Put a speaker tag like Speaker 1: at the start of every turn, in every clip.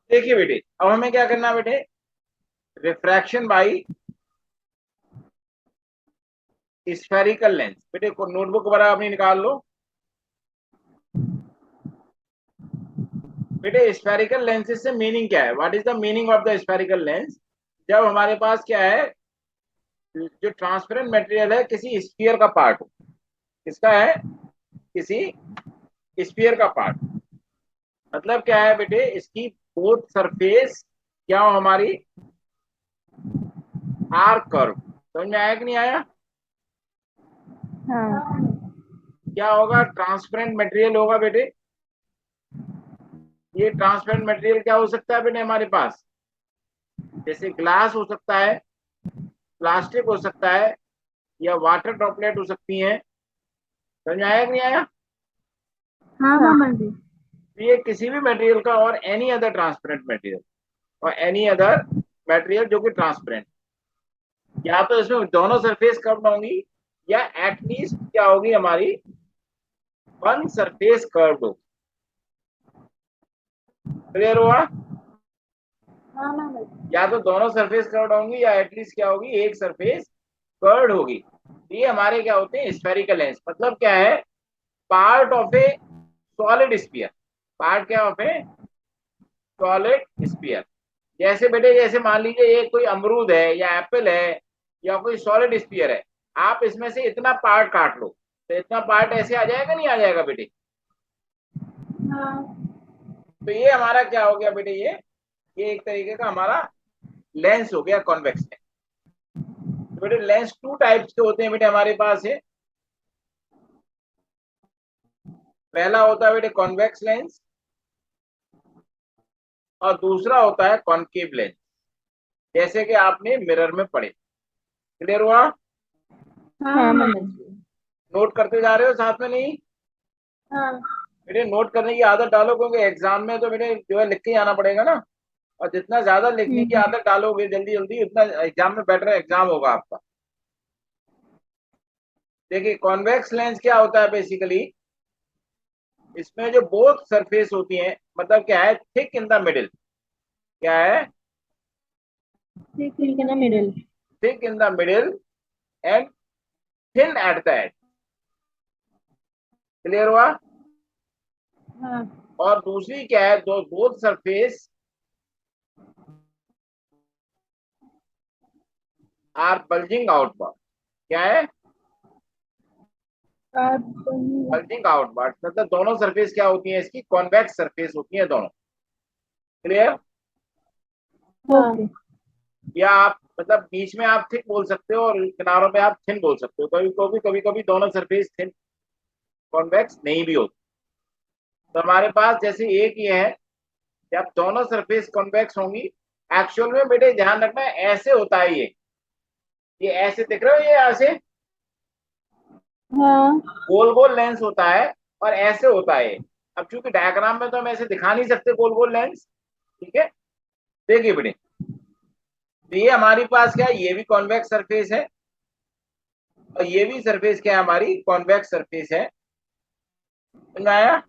Speaker 1: देखिए बेटे, अब हमें क्या करना है बेटे, रिफ्रैक्शन बाई स्फेरिकल लेंस। बेटे को नोटबुक वगैरह अपनी निकाल लो। बेटे स्फेरिकल लेंसेज से मीनिंग क्या है, what is the meaning of the spherical lens? जब हमारे पास क्या है, जो ट्रांसपेरेंट मटेरियल है किसी स्फीयर का पार्ट हो। किसका है? किसी स्फीयर का पार्ट। मतलब क्या है बेटे, इसकी बोथ सरफेस क्या हो हमारी, आर कर्व। समझ में आया कि नहीं आया?
Speaker 2: हाँ।
Speaker 1: क्या होगा, ट्रांसपेरेंट मटेरियल होगा बेटे। ये ट्रांसपेरेंट मटेरियल क्या हो सकता है बेटे हमारे पास, जैसे ग्लास हो सकता है, प्लास्टिक हो सकता है, या वाटर ड्रॉपलेट हो सकती है। समझ में आया कि नहीं आया?
Speaker 2: हाँ मामा जी।
Speaker 1: तो ये किसी भी मटेरियल का, और एनी अदर ट्रांसपेरेंट मटेरियल, और एनी अदर मटेरियल जो कि ट्रांसपेरेंट, या तो इसमें दोनों सरफेस कर्व्ड होंगी, या एटलीस्ट क्या होगी हमारी, वन सरफेस कर्व्ड होगी। क्लियर हुआ?
Speaker 2: हाँ मामा जी।
Speaker 1: या तो दोनों सरफेस कर्व्ड होंगी, या एटलीस्ट क्या होगी, एक सरफेस कर्व्ड होगी। ये हमारे क्या होते हैं, स्फेरिकल लेंस। मतलब क्या है, part of A solid sphere. Part क्या ऑफ ए सॉलिड स्फीयर। जैसे बेटे, जैसे मान लीजिए ये कोई अमरूद है या एप्पल है, या कोई सॉलिड स्फीयर है, आप इसमें से इतना पार्ट काट लो, तो इतना पार्ट ऐसे आ जाएगा, नहीं आ जाएगा बेटे?
Speaker 2: हाँ।
Speaker 1: तो ये हमारा क्या हो गया बेटे, ये एक तरीके का हमारा लेंस हो गया, कॉन्वेक्स लेंस। तो बेटे लेंस टू टाइप्स के होते हैं बेटे हमारे पास है। पहला होता है बेटे कॉन्वेक्स लेंस, और दूसरा होता है कॉनकेव लेंस, जैसे कि आपने मिरर में पढ़े। क्लियर हुआ?
Speaker 2: हाँ मामा जी।
Speaker 1: नोट करते जा रहे हो साथ में, नहीं?
Speaker 2: हाँ।
Speaker 1: बेटे नोट करने की आदत डालो, क्योंकि एग्जाम में तो बेटे जो है लिख के ही आना पड़ेगा ना। और जितना ज्यादा लिखने की
Speaker 2: हम्म।
Speaker 1: आदत डालोगे जल्दी जल्दी, उतना एग्जाम में बेटर एग्जाम होगा आपका। देखिए कॉन्वेक्स लेंस क्या होता है बेसिकली, इसमें जो बोथ सरफेस होती हैं, मतलब क्या है, थिक इन द मिडिल। क्या है?
Speaker 2: ठीक है ना middle.
Speaker 1: Thick in the middle and thin at the edge. Clear हुआ?
Speaker 2: हाँ।
Speaker 1: और दूसरी क्या है, दो both surface are bulging outward. क्या है?
Speaker 2: आप।
Speaker 1: बल्जिंग आउटवर्ड, मतलब दोनों सरफेस क्या होती हैं इसकी, कॉन्वेक्स सरफेस होती हैं दोनों। क्लियर?
Speaker 2: ओके।
Speaker 1: या आप मतलब बीच में आप थिक बोल सकते हो, और किनारों पे आप थिन बोल सकते हो। कभी कभी दोनों सरफेस थिन कॉन्वेक्स नहीं भी होती। तो हमारे पास जैसे एक ये है, जब दोनों सरफेस कॉन्वेक्स होंगी, एक्चुअल में बेटे ध्यान रखना, ऐसे होता है ये ऐसे दिख रहे हो, ये ऐसे
Speaker 2: हाँ।
Speaker 1: गोल गोल लेंस होता है, और ऐसे होता है। अब चूंकि डायग्राम में तो हम ऐसे दिखा नहीं सकते गोल गोल लेंस, ठीक है? देखिए बेटे, तो ये हमारी पास क्या है, ये भी कॉन्वेक्स सरफेस है, और ये भी सरफेस क्या है हमारी, कॉन्वेक्स सरफेस है। समझ में आया?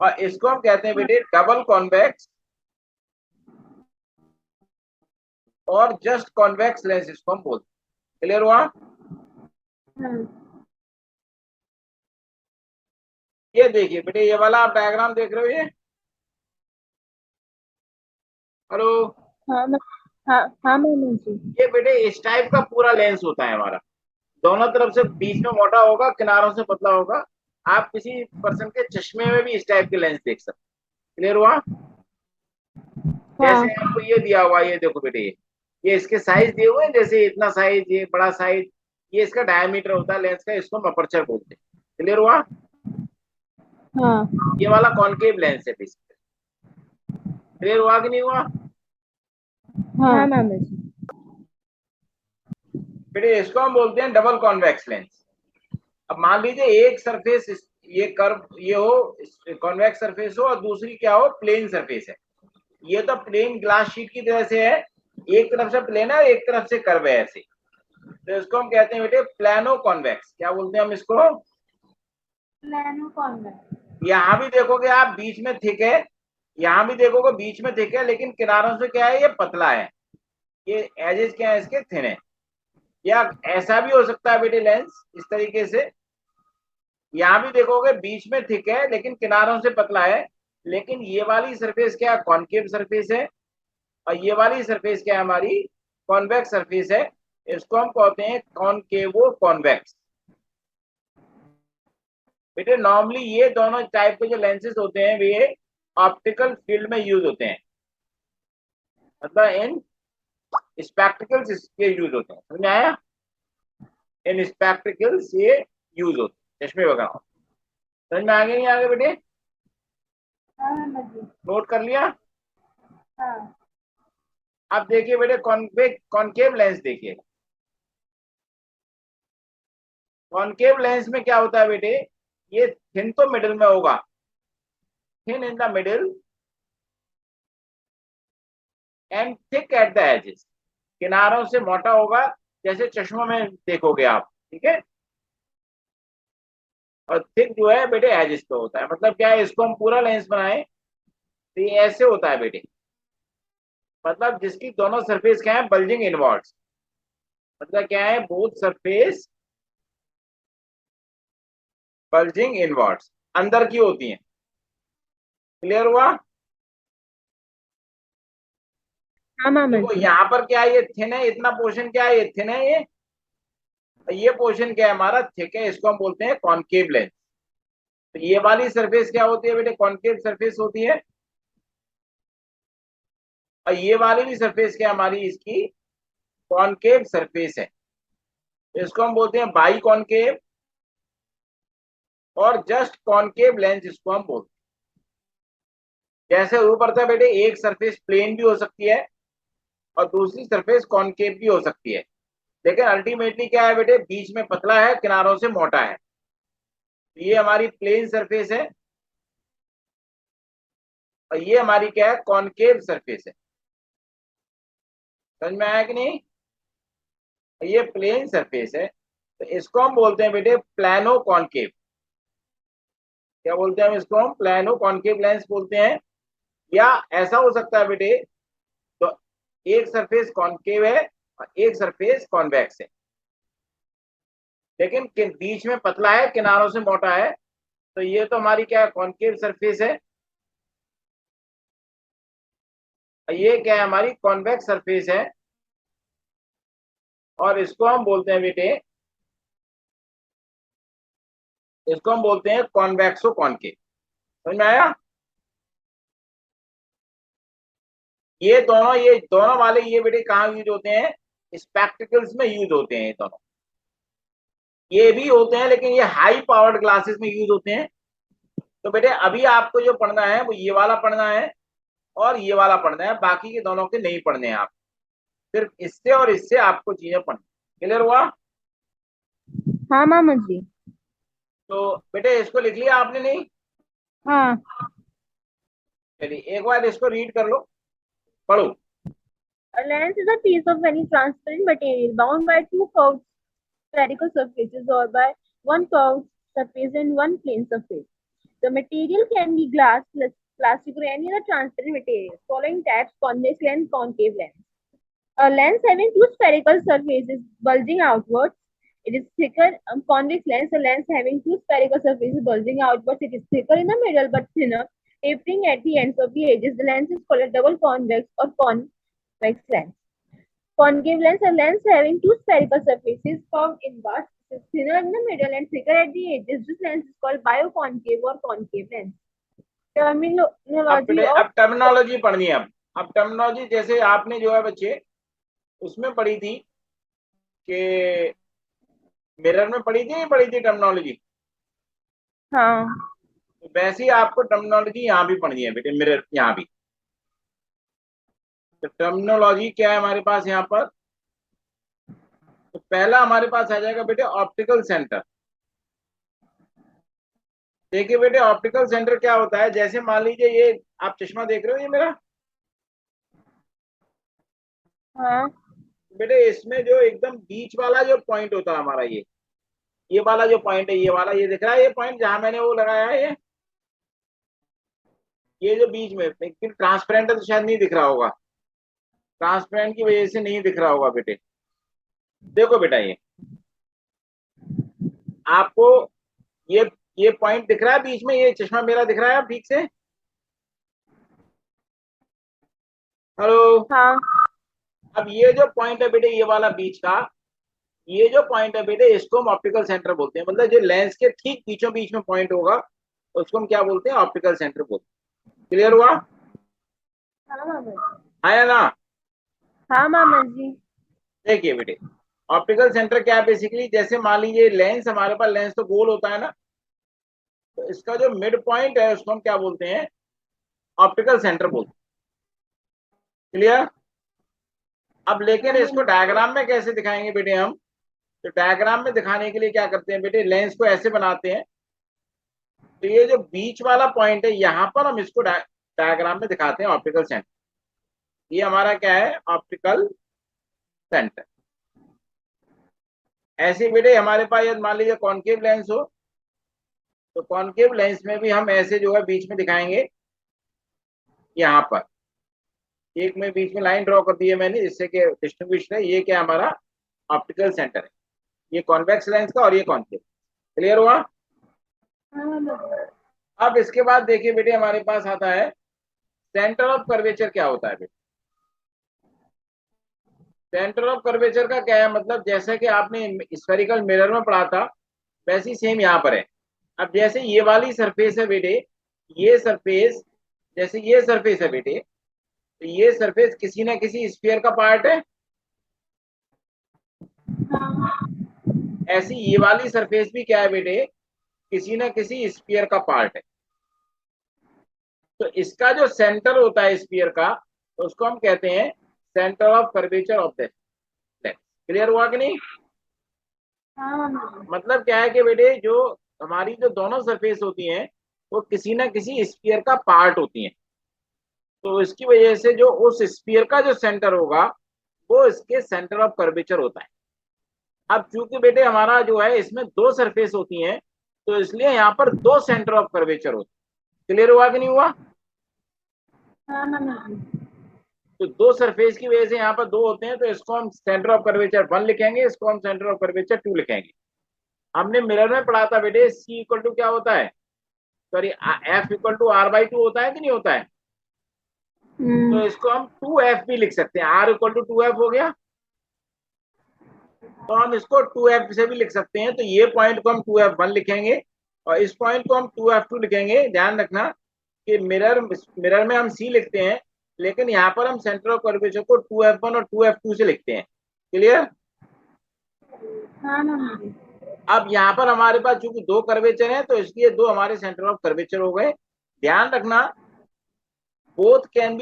Speaker 1: और इसको हम कहते हैं बेटे डबल कॉन्वेक्स और जस्ट कॉन्वेक्स लेंस, इसको हम बोलते हैं। क्लियर हुआ?
Speaker 2: हाँ।
Speaker 1: ये देखिए बेटे, ये वाला आप डायग्राम देख रहे हो, ये हेलो,
Speaker 2: हाँ हाँ हाँ मामा जी।
Speaker 1: ये बेटे इस टाइप का पूरा लेंस होता है हमारा। दोनों तरफ से बीच में मोटा होगा, किनारों से पतला होगा। आप किसी पर्सन के चश्मे में भी इस टाइप के लेंस देख सकते हैं। क्लियर हुआ? जैसे
Speaker 2: हाँ।
Speaker 1: आपको ये दिया हुआ, ये देखो बेटे, ये इसके साइज दिए हुए हैं, जैसे इतना साइज, ये बड़ा साइज, ये इसका डायमीटर होता है लेंस का, इसको हम अपर्चर बोलते हैं। क्लियर हुआ?
Speaker 2: हाँ।
Speaker 1: ये वाला कॉनकेव लेंस है बेसिकली। क्लियर हुआ कि नहीं हुआ?
Speaker 2: हाँ मामा जी।
Speaker 1: बेटे इसको हम बोलते हैं डबल कॉन्वेक्स लेंस। अब मान लीजिए एक सरफेस, ये कर्व ये हो, कॉन्वेक्स सरफेस हो, और दूसरी क्या हो, प्लेन सरफेस है। ये तो प्लेन ग्लास शीट की तरह से है, एक तरफ से प्लेन है, एक तरफ से कर्व है ऐसे। तो इसको हम कहते हैं बेटे प्लानो कॉन्वेक्स। क्या बोलते हैं हम इसको?
Speaker 2: Plano convex.
Speaker 1: यहां भी देखोगे आप, बीच में थिक है, यहाँ भी देखोगे बीच में थिक है, लेकिन किनारों से क्या है, ये पतला है, ये एजेस क्या है इसके, थिन है। या ऐसा भी हो सकता है बेटे लेंस इस तरीके से, यहाँ भी देखोगे बीच में थिक है लेकिन किनारों से पतला है, लेकिन ये वाली सरफेस क्या है, कॉनकेव सरफेस है, और ये वाली सरफेस क्या है हमारी, कॉन्वेक्स सरफेस है। इसको हम कहते हैं कॉनकेवो कॉन्वेक्स। बेटे नॉर्मली ये दोनों टाइप के जो लेंसेज होते हैं वे ऑप्टिकल फील्ड में यूज होते हैं, मतलब इन स्पेक्टिकल्स इसके यूज होते हैं, समझ में आया, इन स्पेक्टिकल्स ये यूज होते हैं, चश्मे वगैरह। समझ में आगे नहीं आगे बेटे,
Speaker 2: हाँ मैम जी।
Speaker 1: नोट कर लिया।
Speaker 2: हाँ
Speaker 1: अब देखिए बेटे कॉनकेव लेंस देखिए, कॉनकेव लेंस में क्या होता है बेटे, ये थिन तो मिडिल में होगा, thin in the middle and thick at the edges, किनारों से मोटा होगा, जैसे चश्मों में देखोगे आप, ठीक है। और थिक जो है बेटे एजेस पे होता है, मतलब क्या है, इसको हम पूरा लेंस बनाए तो ये ऐसे होता है बेटे, मतलब जिसकी दोनों सरफेस क्या है, बल्जिंग इनवर्ड्स, मतलब क्या है, बोथ सरफेस बल्जिंग इनवर्ड्स, अंदर की होती है। क्लियर हुआ।
Speaker 2: हाँ मैम
Speaker 1: देखो
Speaker 2: जी।
Speaker 1: यहाँ पर क्या है, ये थिन है, इतना पोर्शन क्या है, ये थिन है, ये पोर्शन क्या है हमारा, थिक है, इसको हम बोलते हैं कॉनकेव लेंस। तो ये वाली सरफेस क्या होती है बेटे, कॉनकेव सरफेस होती है, और ये वाली भी सरफेस क्या हमारी, इसकी कॉनकेव सरफेस है, तो इसको हम बोलते हैं बाई कॉनकेव, और जस्ट कॉनकेव लेंस इसको हम बोलते हैं। जैसे ऊपर था बेटे, एक सरफेस प्लेन भी हो सकती है और दूसरी सरफेस कॉनकेव भी हो सकती है, लेकिन अल्टीमेटली क्या है बेटे, बीच में पतला है, किनारों से मोटा है। तो ये हमारी प्लेन सरफेस है, और ये हमारी क्या है, कॉनकेव सरफेस है। समझ में आया कि नहीं, ये प्लेन सरफेस है, तो इसको हम बोलते हैं बेटे प्लानो कॉनकेव। क्या बोलते हैं हम इसको, हम प्लानो कॉनकेव लेंस बोलते हैं। या ऐसा हो सकता है बेटे, तो एक सरफेस कॉनकेव है और एक सरफेस कॉन्वेक्स है, लेकिन बीच में पतला है, किनारों से मोटा है, तो ये तो हमारी क्या है, कॉनकेव सरफेस है, और ये क्या है, हमारी कॉन्वेक्स सरफेस है, और इसको हम बोलते हैं बेटे, इसको हम बोलते हैं कॉन्वेक्सो कॉनकेव। समझ में आया। ये दोनों वाले ये बेटे कहाँ यूज होते हैं, स्पेक्टिकल्स में यूज होते हैं ये दोनों, ये भी होते हैं लेकिन ये हाई पावर्ड ग्लासेस में यूज होते हैं। तो बेटे अभी आपको जो पढ़ना है वो ये वाला पढ़ना है और ये वाला पढ़ना है, बाकी के दोनों के नहीं पढ़ने हैं आप, सिर्फ इससे और इससे आपको चीजें पढ़नी। क्लियर हुआ।
Speaker 2: हाँ मैम जी।
Speaker 1: तो बेटे इसको लिख लिया आपने, नहीं,
Speaker 2: हाँ।
Speaker 1: चलिए एक बार इसको रीड कर लो, पढ़ो।
Speaker 2: A lens is a piece of any transparent material bound by two curved spherical surfaces or by one curved surface and one plane surface. The material can be glass, plastic, or any other transparent material. Following types: convex lens, concave lens. A lens having two spherical surfaces bulging outwards. It is thicker. Convex lens, a lens having two spherical surfaces bulging outwards. It is thicker in the middle but thinner, tapering at the ends of the edges. The lens is called a double convex or convex lens. Concave lens, a lens having two spherical surfaces curved inwards. It is thinner in the middle and thicker at the edges. This lens is called bioconcave or concave lens. Terminology of
Speaker 1: अब terminology पढ़नी है। अब terminology जैसे आपने जो है बच्चे उसमें पढ़ी थी कि मिरर में पढ़ी थी, नहीं पढ़ी थी टर्मिनोलॉजी,
Speaker 2: हाँ
Speaker 1: तो वैसे ही आपको टर्मिनोलॉजी यहाँ भी पढ़नी है बेटे, मिरर यहाँ भी। तो टर्मिनोलॉजी क्या है हमारे पास यहाँ पर, तो पहला हमारे पास आ जाएगा बेटे ऑप्टिकल सेंटर। देखिए बेटे ऑप्टिकल सेंटर क्या होता है, जैसे मान लीजिए ये आप चश्मा देख रहे हो, ये मेरा
Speaker 2: हाँ
Speaker 1: बेटे, इसमें जो एकदम बीच वाला जो पॉइंट होता है हमारा, ये वाला जो पॉइंट है, ये वाला, ये दिख रहा है ये पॉइंट जहां मैंने वो लगाया है, ये ये जो बीच में लेकिन ट्रांसपेरेंट है तो शायद नहीं दिख रहा होगा, ट्रांसपेरेंट की वजह से नहीं दिख रहा होगा बेटे। देखो बेटा ये आपको ये ये पॉइंट दिख रहा है बीच में, ये चश्मा मेरा दिख रहा है ठीक से? हेलो।
Speaker 2: हाँ
Speaker 1: अब ये जो पॉइंट है बेटे ये वाला बीच का, ये जो पॉइंट है बेटे इसको हम ऑप्टिकल सेंटर बोलते हैं। मतलब जो लेंस के ठीक बीचों बीच में पॉइंट होगा उसको हम क्या बोलते हैं, ऑप्टिकल सेंटर बोलते हैं। क्लियर हुआ?
Speaker 2: हाँ मामा जी।
Speaker 1: आया ना?
Speaker 2: हाँ मामा जी।
Speaker 1: देखिए बेटे ऑप्टिकल सेंटर क्या है बेसिकली, जैसे मान लीजिए लेंस, हमारे पास लेंस तो गोल होता है ना, तो इसका जो मिड पॉइंट है उसको हम क्या बोलते हैं, ऑप्टिकल सेंटर बोलते हैं। क्लियर? अब लेकिन इसको डायग्राम में कैसे दिखाएंगे बेटे हम, तो डायग्राम में दिखाने के लिए क्या करते हैं बेटे, लेंस को ऐसे बनाते हैं, तो ये जो बीच वाला पॉइंट है यहां पर हम इसको डायग्राम में दिखाते हैं ऑप्टिकल सेंटर। ये हमारा क्या है, ऑप्टिकल सेंटर। ऐसे ही बेटे हमारे पास मान लीजिए कॉनकेव लेंस हो, तो कॉनकेव लेंस में भी हम ऐसे जो है बीच में दिखाएंगे, यहाँ पर एक में बीच में लाइन ड्रॉ कर दी है मैंने, जिससे कि डिस्टिंग्विश है ये क्या हमारा ऑप्टिकल सेंटर है, ये कॉन्वेक्स लेंस का और ये कॉनकेव। क्लियर हुआ?
Speaker 2: हाँ मामा जी।
Speaker 1: अब इसके बाद देखिए बेटे हमारे पास आता है सेंटर ऑफ कर्वेचर। क्या होता है बेटे सेंटर ऑफ कर्वेचर का क्या है मतलब, जैसे कि आपने स्फेरिकल मिरर में पढ़ा था वैसे ही सेम यहाँ पर है। अब जैसे ये वाली सरफेस है बेटे, ये सरफेस, जैसे ये सरफेस है बेटे, तो ये सरफेस किसी ना किसी स्फीयर का पार्ट है। ऐसी ये वाली सरफेस भी क्या है बेटे, किसी ना किसी स्फीयर का पार्ट है। तो इसका जो सेंटर होता है स्फीयर का, तो उसको हम कहते हैं centre of curvature of the lens. Clear हुआ कि नहीं?
Speaker 2: हाँ मामा जी।
Speaker 1: मतलब क्या है कि बेटे जो हमारी जो दोनों सरफेस होती हैं वो किसी ना किसी स्फीयर का पार्ट होती हैं, तो इसकी वजह से जो उस स्फीयर का जो सेंटर होगा वो इसके सेंटर ऑफ कर्वेचर होता है। अब चूंकि बेटे हमारा जो है इसमें दो सरफेस होती हैं, तो इसलिए यहाँ पर दो सेंटर ऑफ कर्वेचर होते हैं। क्लियर हुआ कि नहीं हुआ?
Speaker 2: हाँ मामा जी।
Speaker 1: तो दो सरफेस की वजह से यहाँ पर दो होते हैं, तो इसको हम सेंटर ऑफ कर्वेचर 1 लिखेंगे, इसको हम सेंटर ऑफ कर्वेचर 2 लिखेंगे। हमने मिरर में पढ़ा था बेटे सी इक्वल टू क्या होता है, sorry F equal to R by 2 होता है कि नहीं होता है? तो इसको हम 2f भी लिख सकते हैं, आर इक्वल टू 2f हो गया, तो हम इसको 2f से भी लिख सकते हैं। तो ये पॉइंट को हम 2f1 लिखेंगे और इस पॉइंट को हम 2f2 लिखेंगे। ध्यान रखना कि मिरर में हम सी लिखते हैं, लेकिन यहाँ पर हम सेंटर ऑफ कर्वेचर को 2f1 और 2f2 से लिखते हैं। क्लियर?
Speaker 2: हाँ मामा जी।
Speaker 1: अब यहाँ पर हमारे पास चूंकि दो कर्वेचर हैं, तो इसलिए दो हमारे सेंटर ऑफ कर्वेचर हो गए। ध्यान रखना both can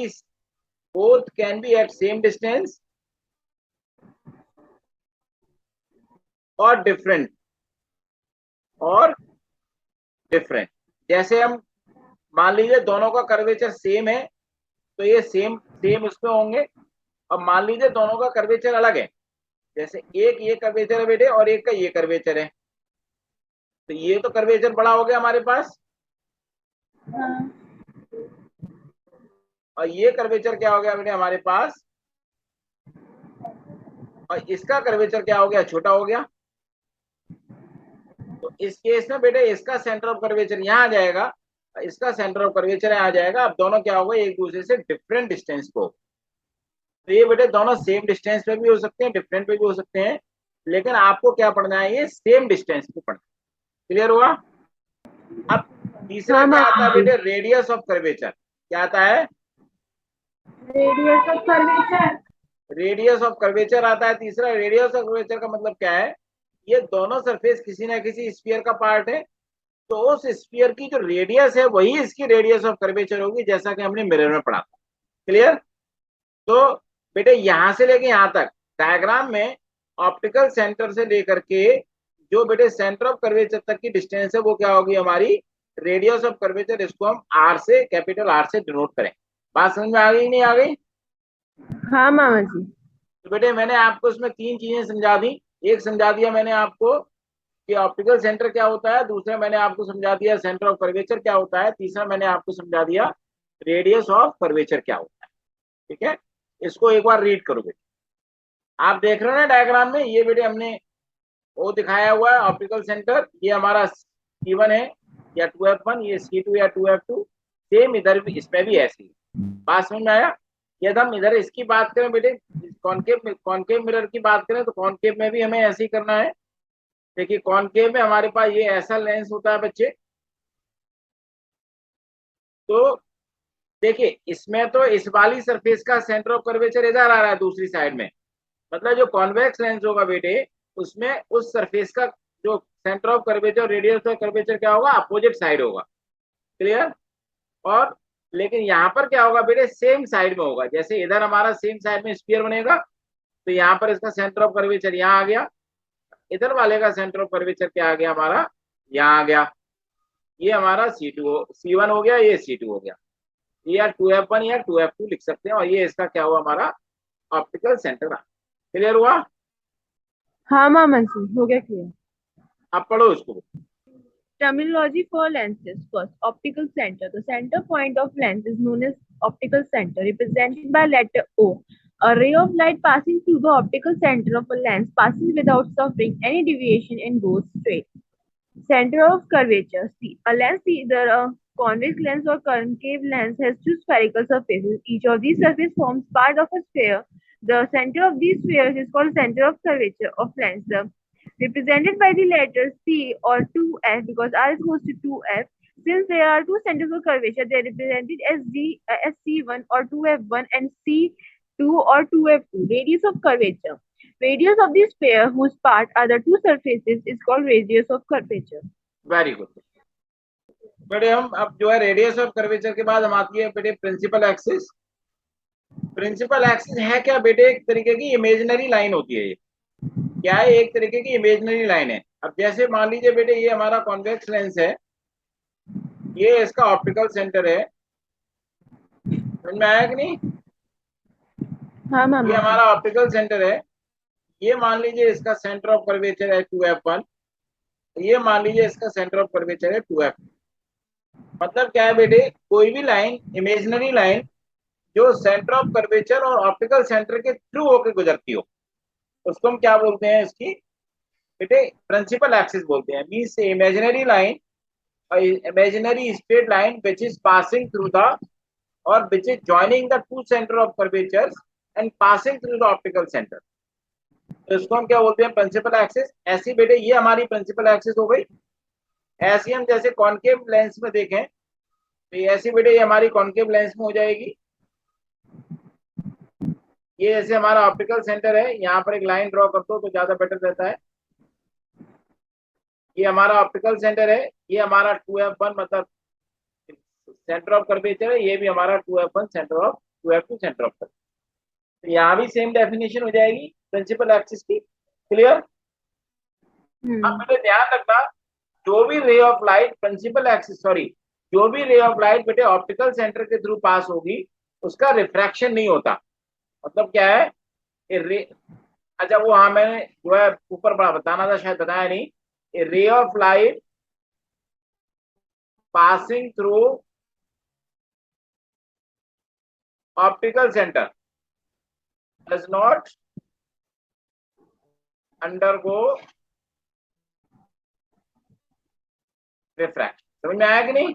Speaker 1: be at same distance और डिफरेंट। जैसे हम मान लीजिए दोनों का कर्वेचर सेम है, तो ये सेम सेम उसमें होंगे। अब मान लीजिए दोनों का कर्वेचर अलग है, जैसे एक ये कर्वेचर है बेटे और एक का ये कर्वेचर है, तो ये तो कर्वेचर बड़ा हो गया हमारे पास,
Speaker 2: हाँ
Speaker 1: और ये कर्वेचर क्या हो गया बेटे हमारे पास, और इसका कर्वेचर क्या हो गया, छोटा हो गया। तो इस केस में बेटे इसका सेंटर ऑफ कर्वेचर यहाँ आ जाएगा, इसका सेंटर ऑफ कर्वेचर यहाँ आ जाएगा। अब दोनों क्या होगा, एक दूसरे से डिफरेंट डिस्टेंस को। तो ये बेटे दोनों सेम डिस्टेंस पे भी हो सकते हैं, डिफरेंट पे भी हो सकते हैं, लेकिन आपको क्या पढ़ना है, ये सेम डिस्टेंस पे पढ़ना। क्लियर हुआ? अब तीसरा
Speaker 2: हाँ
Speaker 1: क्या आता है
Speaker 2: मामा जी।
Speaker 1: बेटे, रेडियस ऑफ कर्वेचर। क्या आता है?
Speaker 2: Radius of curvature.
Speaker 1: Radius of curvature आता है तीसरा। रेडियस ऑफ कर्वेचर का मतलब क्या है, ये दोनों सरफेस किसी ना किसी स्फीयर का पार्ट है, तो उस स्फीयर की जो रेडियस है वही इसकी रेडियस ऑफ कर्वेचर होगी, जैसा कि हमने मिरर में पढ़ा था। क्लियर? तो बेटे यहां से लेके यहां तक डायग्राम में ऑप्टिकल सेंटर से लेकर के जो बेटे सेंटर ऑफ कर्वेचर तक की डिस्टेंस है वो क्या होगी, हमारी रेडियस ऑफ कर्वेचर। इसको हम आर से, कैपिटल आर से डिनोट करें। बात समझ में आ गई नहीं आ गई?
Speaker 2: हाँ मामा जी।
Speaker 1: तो बेटे मैंने आपको इसमें तीन चीजें समझा दी। एक समझा दिया मैंने आपको कि ऑप्टिकल सेंटर क्या होता है, दूसरा मैंने आपको समझा दिया सेंटर ऑफ कर्वेचर क्या होता है, तीसरा मैंने आपको समझा दिया रेडियस ऑफ कर्वेचर क्या होता है। ठीक है, इसको एक बार रीड करो बेटे। आप देख रहे हो ना डायग्राम में, ये बेटे हमने वो दिखाया हुआ है ऑप्टिकल सेंटर, ये हमारा C1 है या 2F1, ये C2 या 2F2। सेम इधर भी, इसमें भी ऐसी है। बात समझ में आया। यदि हम इधर इसकी बात करें बेटे, कॉनकेव मिरर की बात करें, तो कॉनकेव में भी हमें ऐसे ही करना है। देखिए कॉनकेव में हमारे पास ये ऐसा लेंस होता है बच्चे। तो देखिए इसमें तो इस वाली सरफेस का सेंटर ऑफ कर्वेचर इधर आ रहा है दूसरी साइड में, मतलब जो कॉन्वेक्स लेंस होगा बेटे, उसमें उस सरफेस का जो centre of curvature, radius of curvature क्या होगा, अपोजिट साइड होगा। क्लियर। और लेकिन यहाँ पर क्या होगा बेटे, सेम साइड में होगा। जैसे इधर हमारा सेम साइड में स्फीयर बनेगा, तो यहाँ पर इसका सेंटर ऑफ कर्वेचर यहाँ आ गया, इधर वाले का सेंटर ऑफ कर्वेचर क्या आ गया हमारा, यहाँ आ गया। ये हमारा C1 हो गया, ये C2 हो गया। ये या 2F1 या 2F2 लिख सकते हैं, और ये इसका क्या हुआ हमारा ऑप्टिकल सेंटर। क्लियर हुआ।
Speaker 2: हाँ मामा जी, हो गया क्लियर।
Speaker 1: अब पढ़ो इसको।
Speaker 2: Terminology for lenses. First, optical center. The center point of lens is known as optical center, represented by letter O. A ray of light passing through the optical center of a lens passes without suffering any deviation and goes straight. Center of curvature. C. A lens, either a convex lens or concave lens, has two spherical surfaces. Each of these surfaces forms part of a sphere. The center of these spheres is called center of curvature of lens. Represented by the letters C or 2F, because R is equals to 2F. Since there are two centers of curvature, they are represented as C1 or 2F1 and C2 or 2F2. Radius of curvature. Radius of the sphere whose part are the two surfaces is called radius of curvature.
Speaker 1: Very good बेटे। हम अब जो है radius of curvature के बाद हम आती है बेटे प्रिंसिपल एक्सिस। प्रिंसिपल एक्सिस है क्या बेटे, एक तरीके की इमेजिनरी लाइन होती है। ये क्या है, एक तरीके की इमेजिनरी लाइन है। अब जैसे मान लीजिए बेटे, ये हमारा कॉन्वेक्स लेंस है, ये इसका ऑप्टिकल सेंटर है। समझ में आया कि नहीं।
Speaker 2: हाँ
Speaker 1: ये
Speaker 2: मामा।
Speaker 1: हमारा ऑप्टिकल सेंटर है। ये मान लीजिए इसका सेंटर ऑफ कर्वेचर है 2F1, ये मान लीजिए इसका सेंटर ऑफ कर्वेचर है 2F2। मतलब क्या है बेटे, कोई भी लाइन, इमेजिनरी लाइन, जो सेंटर ऑफ कर्वेचर और ऑप्टिकल सेंटर के थ्रू होकर गुजरती हो, उसको हम क्या बोलते हैं, इसकी बेटे प्रिंसिपल एक्सिस बोलते हैं। Means imaginary line, imaginary straight line which is passing through the or which is joining the two center of curvatures and passing through the optical center। तो इसको हम क्या बोलते हैं, प्रिंसिपल एक्सिस। ऐसी बेटे ये हमारी प्रिंसिपल एक्सिस हो गई। ऐसी हम जैसे कॉनकेव लेंस में देखें, तो ऐसी बेटे ये हमारी कॉनकेव लेंस में हो जाएगी। ये जैसे हमारा ऑप्टिकल सेंटर है, यहाँ पर एक लाइन ड्रॉ कर दो तो ज्यादा बेटर रहता है। ये हमारा ऑप्टिकल सेंटर है, ये हमारा 2F1 मतलब सेंटर ऑफ कर्वेचर है, ये भी हमारा 2F1 centre of 2F2 centre of curvature. तो यहाँ भी सेम डेफिनेशन हो जाएगी प्रिंसिपल एक्सिस की। क्लियर। अब बेटे ध्यान रखना, जो भी ray of light principal axis, sorry, जो भी रे ऑफ लाइट बेटे ऑप्टिकल सेंटर के थ्रू पास होगी, उसका रिफ्रैक्शन नहीं होता। मतलब क्या है, रे, अच्छा वो हाँ मैंने जो है ऊपर बड़ा बताना था, शायद बताया नहीं। A ray of light passing through optical centre does not undergo refraction। समझ में आया कि नहीं।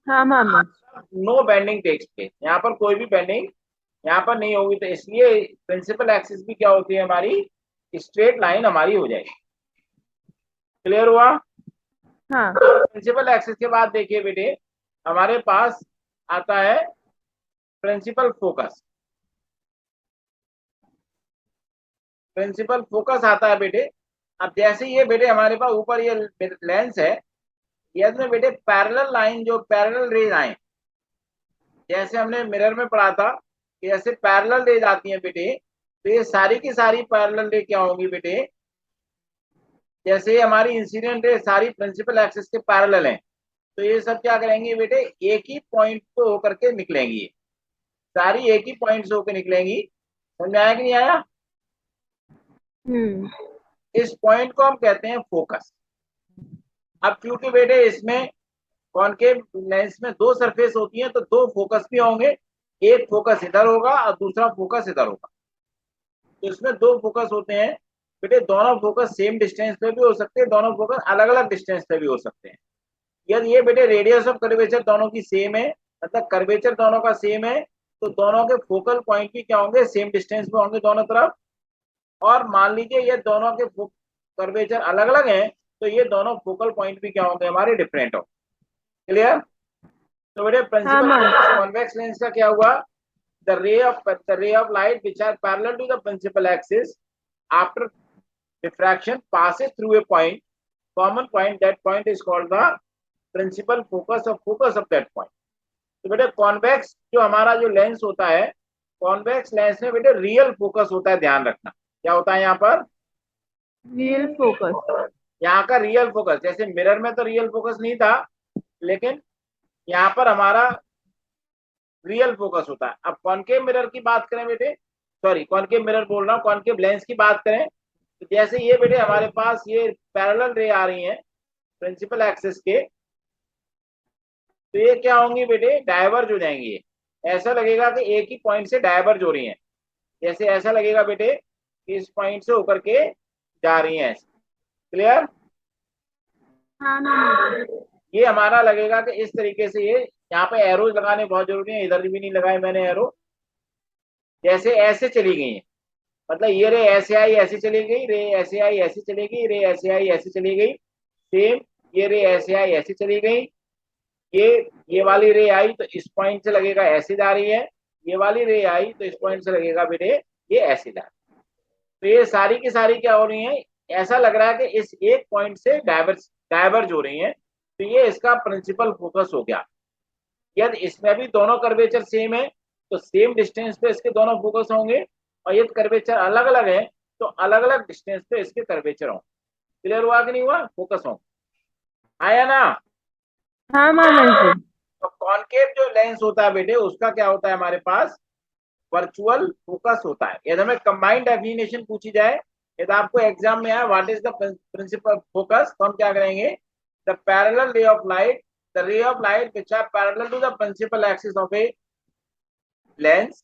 Speaker 2: हाँ मामा।
Speaker 1: नो बेंडिंग टेक्स प्लेस, यहाँ पर कोई भी बेंडिंग यहाँ पर नहीं होगी। तो इसलिए प्रिंसिपल एक्सिस भी क्या होती है हमारी, स्ट्रेट लाइन हमारी हो जाएगी। क्लियर हुआ।
Speaker 2: हाँ।
Speaker 1: प्रिंसिपल एक्सिस के बाद देखिए बेटे, हमारे पास आता है प्रिंसिपल फोकस। प्रिंसिपल फोकस आता है बेटे। अब जैसे ये बेटे हमारे पास ऊपर ये लेंस है, ये इसमें बेटे पैरेलल लाइन, जो पैरेलल रेज आए, जैसे हमने मिरर में पढ़ा था कि ऐसे पैरेलल रेज आती हैं बेटे, तो ये सारी की सारी पैरेलल रे क्या होंगी बेटे, जैसे ये हमारी इंसिडेंट रे सारी प्रिंसिपल एक्सिस के पैरेलल हैं, तो ये सब क्या करेंगी बेटे, एक ही पॉइंट को होकर के निकलेंगी। सारी एक ही पॉइंट से होकर निकलेंगी। समझ में आया कि नहीं आया। इस पॉइंट को हम कहते हैं फोकस। अब क्योंकि बेटे इसमें कॉनकेव लेंस में दो सरफेस होती है तो दो फोकस भी होंगे, एक फोकस इधर होगा और दूसरा फोकस इधर होगा। तो इसमें दो फोकस होते हैं बेटे, दोनों फोकस सेम डिस्टेंस पे भी हो सकते हैं, दोनों फोकस अलग अलग डिस्टेंस पे भी हो सकते हैं। यदि ये बेटे रेडियस ऑफ कर्वेचर दोनों की सेम है, मतलब कर्वेचर दोनों का सेम है, तो दोनों के फोकल पॉइंट भी क्या होंगे, सेम डिस्टेंस पे होंगे दोनों तरफ। और मान लीजिए ये दोनों के कर्वेचर अलग अलग हैं, तो ये दोनों फोकल पॉइंट भी क्या होंगे, हमारे डिफरेंट होंगे। क्लियर? तो बेटे
Speaker 2: हाँ
Speaker 1: प्रिंसिपल
Speaker 2: मैम।
Speaker 1: कॉन्वेक्स लेंस का क्या हुआ, the ray of light which are parallel to the principal axis after diffraction passes through a common point, that point is called the principal focus of that point। तो बेटे convex जो हमारा जो lens होता है, कॉन्वेक्स लेंस में बेटे real focus होता है, ध्यान रखना क्या होता है यहाँ पर,
Speaker 2: रियल फोकस।
Speaker 1: यहाँ का रियल फोकस। जैसे मिरर में तो रियल फोकस नहीं था, लेकिन यहाँ पर हमारा रियल फोकस होता है। अब कॉनकेव मिरर की बात करें बेटे, सॉरी कॉनकेव मिरर बोल रहा हूँ, कॉनकेव लेंस की बात करें, तो जैसे ये बेटे हमारे पास ये पैरेलल रे आ रही है प्रिंसिपल एक्सिस के, तो ये क्या होंगी बेटे, डायवर्ज हो जाएंगी। ऐसा लगेगा कि एक ही पॉइंट से डायवर्ज हो रही हैं, जैसे ऐसा लगेगा बेटे कि इस पॉइंट से होकर के जा रही हैं। क्लियर?
Speaker 2: हाँ मैम।
Speaker 1: ये हमारा लगेगा कि इस तरीके से, ये यहाँ पे एरोज लगाने बहुत जरूरी है, इधर भी नहीं लगाए मैंने एरो। जैसे ऐसे चली गई है, मतलब ये रे ऐसे आई ऐसे चली गई, रे ऐसे आई ऐसे चली गई, रे ऐसे आई ऐसे चली गई, सेम ये रे ऐसे आई ऐसे चली गई। ये वाली रे आई तो इस पॉइंट से लगेगा ऐसे जा रही है, ये वाली रे आई तो इस पॉइंट से लगेगा बेटे ये ऐसे जा रही है। तो ये सारी की सारी क्या हो रही है, ऐसा लग रहा है कि इस एक पॉइंट से डायवर्ज हो रही है, तो ये इसका प्रिंसिपल फोकस हो गया। यदि इसमें भी दोनों कर्वेचर सेम है तो सेम डिस्टेंस पे इसके दोनों फोकस होंगे, और यदि कर्वेचर अलग अलग है तो अलग अलग डिस्टेंस पे इसके कर्वेचर होंगे। क्लियर हुआ कि नहीं हुआ, फोकस होंगे, आया ना?
Speaker 2: हाँ मैम।
Speaker 1: तो कॉनकेव जो लेंस होता है बेटे, उसका क्या होता है हमारे पास, वर्चुअल फोकस होता है। यदि हमें कंबाइंड डेफिनेशन पूछी जाए, यदि आपको एग्जाम में आया what is the principal focus, तो हम क्या करेंगे, the parallel ray of light, the ray of light which are parallel to the principal axis of a lens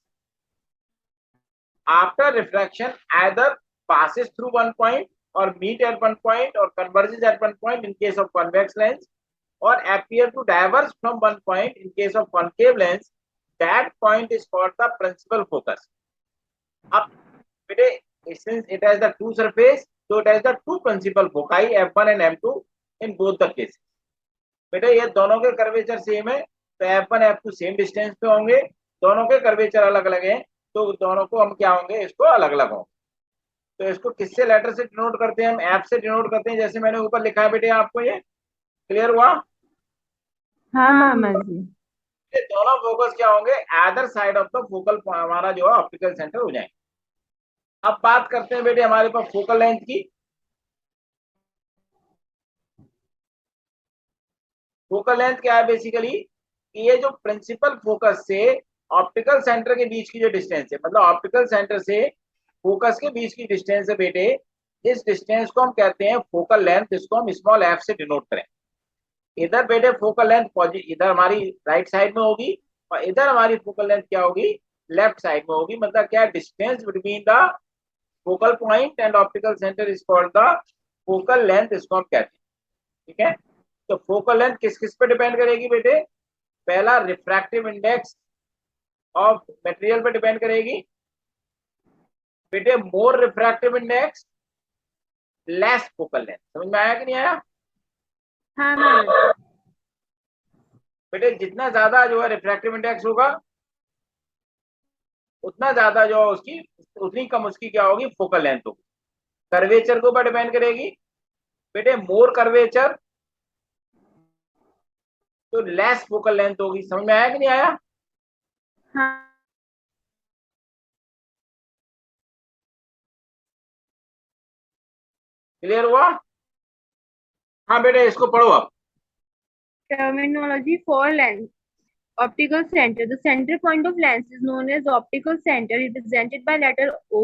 Speaker 1: after refraction either passes through one point or meet at one point or converges at one point in case of convex lens, or appear to diverge from one point in case of concave lens, that point is called the principal focus। अब बेटे since it has the two surface, so it has the two principal foci f1 and f2 in both the cases। बेटे ये दोनों के curvature same है तो f1 f2 same distance पे होंगे, दोनों के कर्वेचर अलग अलग हैं तो दोनों को हम क्या होंगे, इसको अलग अलग होंगे। तो इसको किससे लेटर से डिनोट करते हैं, हम एफ से डिनोट करते हैं, जैसे मैंने ऊपर लिखा है बेटे आपको। ये क्लियर हुआ?
Speaker 2: हाँ मैम जी।
Speaker 1: ये दोनों फोकस क्या होंगे, other side of the focal हमारा जो है ऑप्टिकल सेंटर हो जाएंगे। अब बात करते हैं बेटे हमारे पास फोकल लेंथ की। फोकल लेंथ क्या है बेसिकली, ये जो प्रिंसिपल फोकस से ऑप्टिकल सेंटर के बीच की जो डिस्टेंस है, मतलब ऑप्टिकल सेंटर से फोकस के बीच की डिस्टेंस है बेटे, इस डिस्टेंस को हम कहते हैं फोकल लेंथ, इसको हम स्मॉल एफ से डिनोट करें। इधर बेटे फोकल लेंथ इधर हमारी राइट साइड में होगी और इधर हमारी फोकल लेंथ क्या होगी, लेफ्ट साइड में होगी। मतलब क्या, distance between the focal point and optical centre is called the focal length, इसको हम कहते हैं। ठीक है, तो फोकल लेंथ किस किस पे डिपेंड करेगी बेटे, पहला रिफ्रैक्टिव इंडेक्स ऑफ मटेरियल पे डिपेंड करेगी बेटे, more refractive index less focal length. समझ में आया कि नहीं आया?
Speaker 2: हाँ मैम।
Speaker 1: बेटे जितना ज्यादा जो है रिफ्रैक्टिव इंडेक्स होगा, उतना ज्यादा जो है उसकी, उतनी कम उसकी क्या होगी, फोकल लेंथ होगी। कर्वेचर के ऊपर डिपेंड करेगी बेटे, मोर कर्वेचर तो लेस फोकल लेंथ होगी। समझ में आया कि नहीं आया?
Speaker 2: हाँ
Speaker 1: क्लियर हुआ? हाँ बेटे इसको पढ़ो अब।
Speaker 2: terminology for lens. Optical center. The center point of lens is known as optical center, represented by letter O.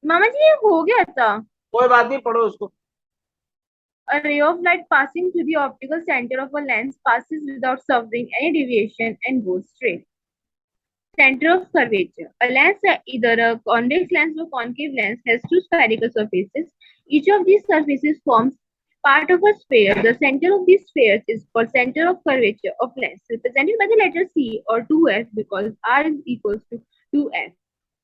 Speaker 2: मामा जी ये हो गया था।
Speaker 1: कोई बात नहीं, पढ़ो उसको।
Speaker 2: A ray of light passing through the optical center of a lens passes without suffering any deviation and goes straight. Center of curvature. A lens, either a convex lens or concave lens, has two spherical surfaces. Each of these surfaces forms part of a sphere. The center of these spheres is called center of curvature of lens, represented by the letter C or 2F because R is equals to 2F.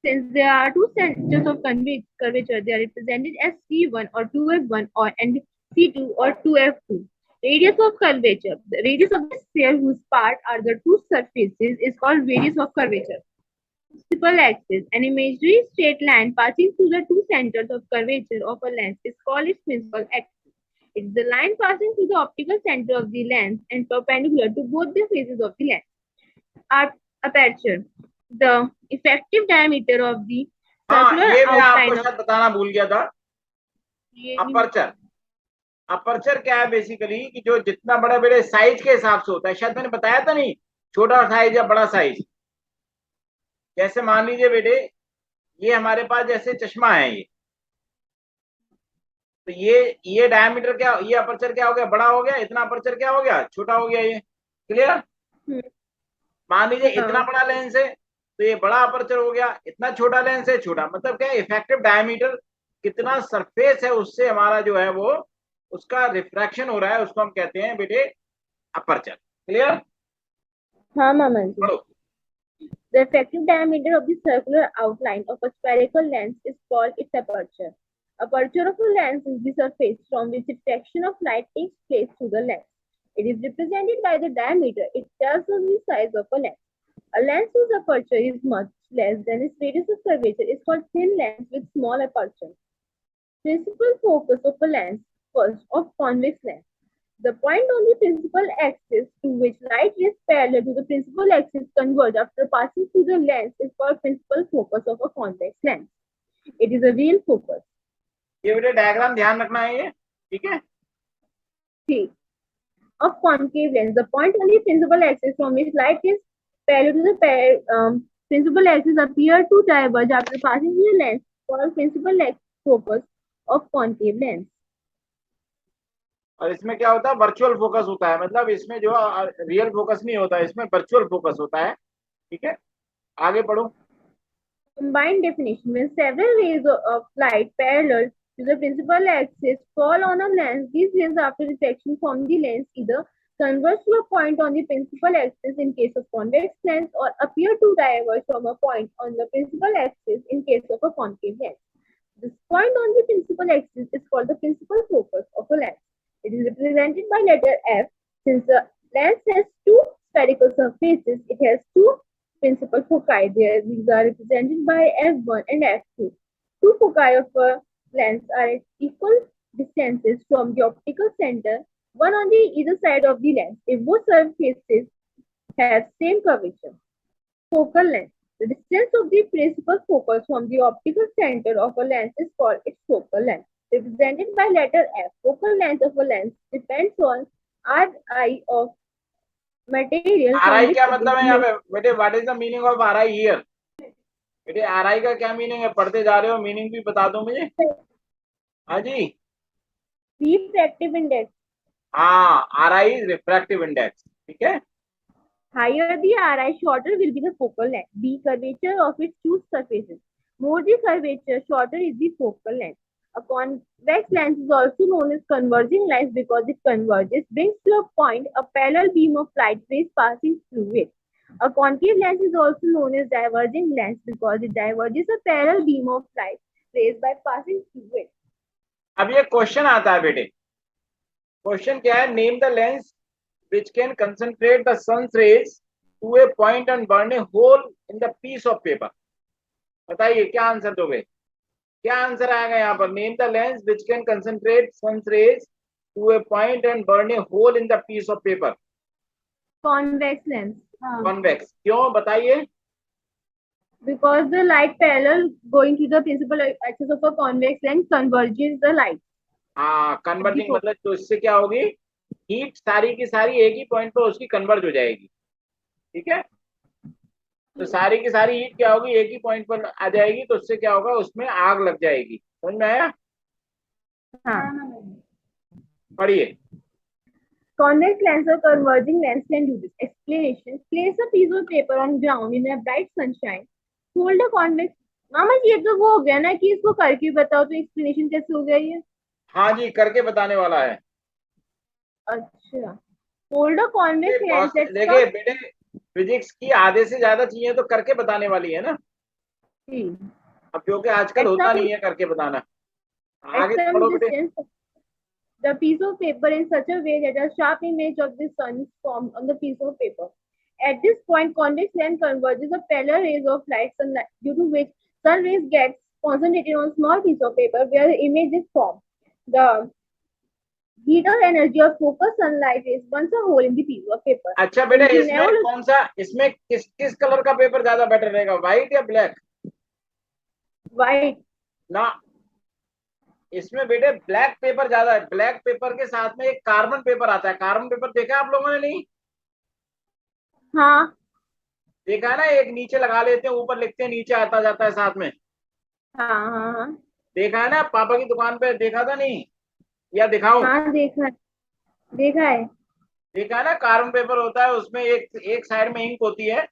Speaker 2: Since there are two centers of curvature, they are represented as C1 or 2F1 or and C2 or 2F2. Radius of curvature. The radius of the sphere whose part are the two surfaces is called radius of curvature. Principal axis. An imaginary straight line passing through the two centers of curvature of a lens is called its principal axis. It is the line passing through the optical center of the lens and perpendicular to both the faces of the lens. Aperture. The effective diameter of the
Speaker 1: हाँ,
Speaker 2: circular
Speaker 1: ये मैं आपको
Speaker 2: outline of
Speaker 1: शायद बताना भूल गया था।
Speaker 2: ये
Speaker 1: अपर्चर, अपर्चर क्या है बेसिकली कि जो जितना बड़े बड़े साइज के हिसाब से होता है, शायद मैंने बताया था नहीं, छोटा साइज या बड़ा साइज। जैसे मान लीजिए बेटे, ये हमारे पास जैसे चश्मा है ये, तो ये डायमीटर क्या, ये अपर्चर क्या हो गया, बड़ा हो गया, इतना अपर्चर क्या हो गया, छोटा हो गया। ये क्लियर? मान लीजिए इतना बड़ा लेंस है तो ये बड़ा अपर्चर हो गया, इतना छोटा लेंस है छोटा। मतलब क्या है, इफेक्टिव डायमीटर कितना सरफेस है उससे हमारा जो है वो उसका रिफ्रैक्शन हो रहा है, उसको हम कहते हैं बेटे अपर्चर। क्लियर?
Speaker 2: हाँ मामा जी।
Speaker 1: पढ़ो।
Speaker 2: The effective diameter of the circular outline of a spherical lens is called its aperture. Aperture of a lens is the surface from which refraction of light takes place through the lens. It is represented by the diameter. It tells us the size of a lens. A lens whose aperture is much less than its radius of curvature is called thin lens with small aperture. Principal focus of a lens. First, of convex lens. The point on the principal axis to which light rays parallel to the principal axis converge after passing through the lens is called principal focus of a convex lens. It is a real focus.
Speaker 1: ये बेटे diagram ध्यान रखना है, ये ठीक है?
Speaker 2: C. Of concave lens, the point on the principal axis from which light rays parallel to the principal axis appear to diverge after passing through the lens called principal focus of concave lens.
Speaker 1: और इसमें क्या होता है, virtual focus होता है। मतलब इसमें जो रियल फोकस नहीं होता है, इसमें वर्चुअल फोकस होता है। ठीक है, आगे पढ़ो।
Speaker 2: Combined definition: when several rays of light parallel to the principal axis fall on a lens, these rays after reflection from the lens either converge to a point on the principal axis in case of convex lens or appear to diverge from a point on the principal axis in case of a concave lens. This point on the principal axis is called the principal focus of a lens. It is represented by letter F. Since the lens has two spherical surfaces, it has two principal foci. These are represented by F1 and F2. Two foci of a lens are at equal distances from the optical center, one on the either side of the lens, if both surfaces have same curvature. Focal length. The distance of the principal focus from the optical center of a lens is called its focal length, represented by letter F. Focal length of a lens depends on Ri of material.
Speaker 1: Ri क्या मतलब है यहाँ पे बेटे? What is the meaning of Ri here? बेटे Ri का क्या meaning है? पढ़ते जा रहे हो, मीनिंग भी बता दो मुझे। हाँ जी,
Speaker 2: रिफ्रैक्टिव इंडेक्स।
Speaker 1: हाँ, Ri इज रिफ्रैक्टिव इंडेक्स। ठीक है।
Speaker 2: Higher the Ri, shorter will be the focal length. B. Curvature of its two surfaces. More the curvature, shorter is the focal length. A convex lens is also known as converging lens because it converges, brings to a point a parallel beam of light rays passing through it. A concave lens is also known as diverging lens because it diverges a parallel beam of light rays by passing through it.
Speaker 1: अब ये question आता है बेटे। Question क्या है? Name the lens which can concentrate the sun's rays to a point and burn a hole in the piece of paper. बताइए क्या answer दोगे? क्या आंसर आएगा यहाँ पर? Name the lens which can concentrate sun's rays to a point and burn a hole in the piece of paper.
Speaker 2: Convex lens.
Speaker 1: Convex. क्यों बताइए?
Speaker 2: Because the light parallel going to the principal axis of a convex lens converges the light.
Speaker 1: हाँ, converging मतलब तो इससे क्या होगी, heat सारी की सारी एक ही पॉइंट पर उसकी कन्वर्ज हो जाएगी। ठीक है, तो सारी की सारी हीट क्या होगी, एक ही पॉइंट पर आ जाएगी, तो उससे क्या होगा, उसमें आग लग जाएगी। समझ में आया?
Speaker 2: हाँ।
Speaker 1: पढ़िए।
Speaker 2: Convex lens or converging lens can do this. Explanation: place a piece of paper on ground in a bright sunshine. Hold a convex. मामा जी, ये तो वो हो गया ना कि इसको करके बताओ, तो एक्सप्लेनेशन कैसे हो गया ये?
Speaker 1: हाँ जी, करके बताने वाला है।
Speaker 2: अच्छा। Hold a convex lens at
Speaker 1: देखिए
Speaker 2: some
Speaker 1: बेटे, फिजिक्स की आधे से ज्यादा चीजें तो करके बताने वाली है ना।
Speaker 2: speed.
Speaker 1: अब क्योंकि आजकल
Speaker 2: At
Speaker 1: होता
Speaker 2: some
Speaker 1: नहीं है करके बताना।
Speaker 2: at
Speaker 1: आगे
Speaker 2: some
Speaker 1: पढ़ो बेटे।
Speaker 2: distance, the piece of paper in such a way that a sharp image of the sun is formed on the piece of paper. At this point, convex lens converges a parallel rays of light sunlight, due to which sun rays get concentrated on a small piece of paper where the image is formed. The heat or energy of focused sunlight rays burns a hole in the piece of paper.
Speaker 1: अच्छा
Speaker 2: So
Speaker 1: बेटे,
Speaker 2: we should
Speaker 1: इसमें
Speaker 2: never look.
Speaker 1: कौन सा, इसमें किस किस colour का paper ज्यादा बेटर रहेगा, व्हाइट या ब्लैक?
Speaker 2: White.
Speaker 1: ना, इसमें बेटे ब्लैक पेपर ज्यादा है। ब्लैक पेपर के साथ में एक कार्बन पेपर आता है। कार्बन पेपर देखा है आप लोगों ने? नहीं
Speaker 2: हाँ
Speaker 1: देखा है ना, एक नीचे लगा लेते हैं, ऊपर लिखते हैं, नीचे आता जाता है साथ में।
Speaker 2: हाँ हाँ हाँ
Speaker 1: देखा है ना, पापा की दुकान पे देखा था नहीं? या दिखाऊं?
Speaker 2: हाँ, देखा है, देखा है।
Speaker 1: देखा है ना, कार्बन पेपर होता है, उसमें एक एक साइड में इंक होती है,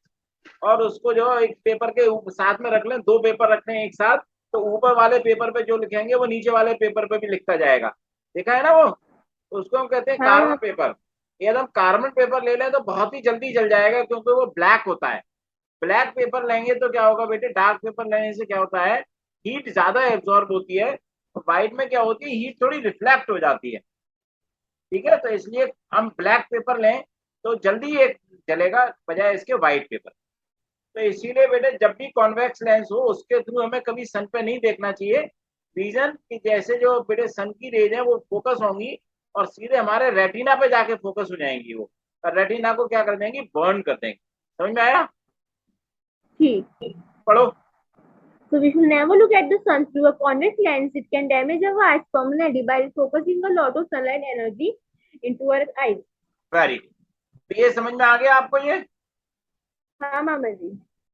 Speaker 1: और उसको जो एक पेपर के साथ में रख लें, दो पेपर रखते हैं एक साथ, तो ऊपर वाले पेपर पे जो लिखेंगे वो नीचे वाले पेपर पे भी लिखता जाएगा। देखा है ना वो? तो उसको हम कहते हैं
Speaker 2: हाँ
Speaker 1: कार्बन
Speaker 2: हाँ
Speaker 1: पेपर। ये हम कार्बन पेपर ले लें तो बहुत ही जल्दी जल जाएगा, क्योंकि वो ब्लैक होता है। ब्लैक पेपर लेंगे तो क्या होगा बेटे, डार्क पेपर लेने से क्या होता है, हीट ज्यादा एब्जॉर्ब होती है। व्हाइट में क्या होती है, हीट थोड़ी रिफ्लेक्ट हो जाती है। ठीक है, तो इसलिए हम ब्लैक पेपर लें तो जल्दी एक जलेगा, बजाय इसके व्हाइट पेपर। तो इसीलिए बेटे, जब भी कॉन्वेक्स लेंस हो उसके थ्रू हमें कभी सन पे नहीं देखना चाहिए। रीजन कि जैसे जो बेटे सन की रेज है वो फोकस होंगी और सीधे हमारे रेटिना पे जाके फोकस हो जाएंगी वो, और रेटिना को क्या कर देंगी, बर्न कर देंगे। समझ में आया?
Speaker 2: ठीक।
Speaker 1: पढ़ो।
Speaker 2: So we should never look at the sun through a convex lens. It can damage our eyes permanently by focusing a lot of sunlight energy into our eyes.
Speaker 1: Very, तो ये समझ में आ गया आपको ये?
Speaker 2: हाँ मामा जी।